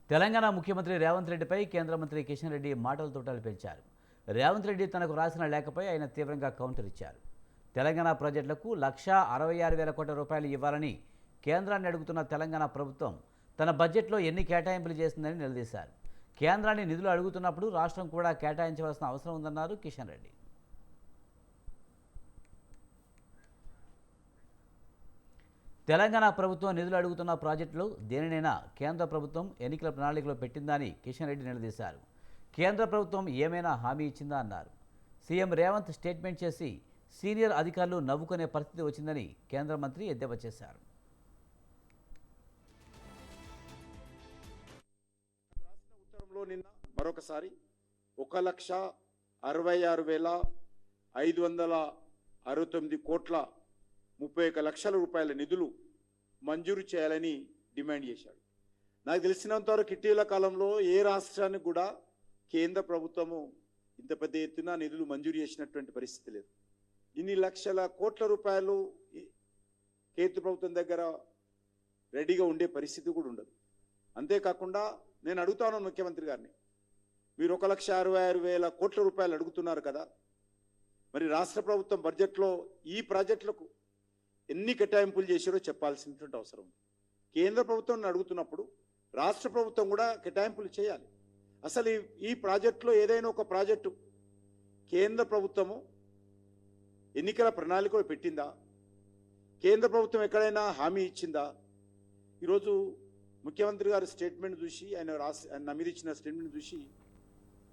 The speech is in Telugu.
తెలంగాణ ముఖ్యమంత్రి రేవంత్ రెడ్డిపై కేంద్ర మంత్రి కిషన్ రెడ్డి మాటల తోటలు పెంచారు. రేవంత్ రెడ్డి తనకు రాసిన లేఖపై ఆయన తీవ్రంగా కౌంటర్ ఇచ్చారు. తెలంగాణ ప్రాజెక్టులకు 1,66,000 కోట్ల రూపాయలు ఇవ్వాలని కేంద్రాన్ని అడుగుతున్న తెలంగాణ ప్రభుత్వం తన బడ్జెట్లో ఎన్ని కేటాయింపులు చేస్తుందని నిలదీశారు. కేంద్రాన్ని నిధులు అడుగుతున్నప్పుడు రాష్ట్రం కూడా కేటాయించవలసిన అవసరం ఉందన్నారు కిషన్ రెడ్డి. తెలంగాణ ప్రభుత్వం నిధులు అడుగుతున్న ప్రాజెక్టులు దేనినైనా కేంద్ర ప్రభుత్వం ఎన్నికల ప్రణాళికలో పెట్టిందని కిషన్ రెడ్డి నిలదీశారు. కేంద్ర ప్రభుత్వం ఏమైనా హామీ ఇచ్చిందా అన్నారు. సీఎం రేవంత్ స్టేట్మెంట్ చేసి సీనియర్ అధికారులు నవ్వుకునే పరిస్థితి వచ్చిందని కేంద్ర మంత్రి ఎద్దేవా చేశారు. ఉత్తరంలో నిన్న మరొకసారి 1,66,569 కోట్ల 31 లక్షల రూపాయల నిధులు మంజూరు చేయాలని డిమాండ్ చేశాడు. నాకు తెలిసినంత వరకు ఇటీవల కాలంలో ఏ రాష్ట్రానికి కూడా కేంద్ర ప్రభుత్వము ఇంత పెద్ద ఎత్తున నిధులు మంజూరు చేసినటువంటి పరిస్థితి లేదు. ఇన్ని లక్షల కోట్ల రూపాయలు కేంద్ర ప్రభుత్వం దగ్గర రెడీగా ఉండే పరిస్థితి కూడా ఉండదు. అంతేకాకుండా నేను అడుగుతాను ముఖ్యమంత్రి గారిని, మీరు 1,66,000 కోట్ల రూపాయలు అడుగుతున్నారు కదా, మరి రాష్ట్ర ప్రభుత్వం బడ్జెట్లో ఈ ప్రాజెక్టులకు ఎన్ని కేటాయింపులు చేశారో చెప్పాల్సినటువంటి అవసరం ఉంది. కేంద్ర ప్రభుత్వం అడుగుతున్నప్పుడు రాష్ట్ర ప్రభుత్వం కూడా కేటాయింపులు చేయాలి. అసలు ఈ ప్రాజెక్టులో ఏదైనా ఒక ప్రాజెక్టు కేంద్ర ప్రభుత్వము ఎన్నికల ప్రణాళికలో పెట్టిందా? కేంద్ర ప్రభుత్వం ఎక్కడైనా హామీ ఇచ్చిందా? ఈరోజు ముఖ్యమంత్రి గారి స్టేట్మెంట్ చూసి ఆయన నమోదించిన స్టేట్మెంట్ చూసి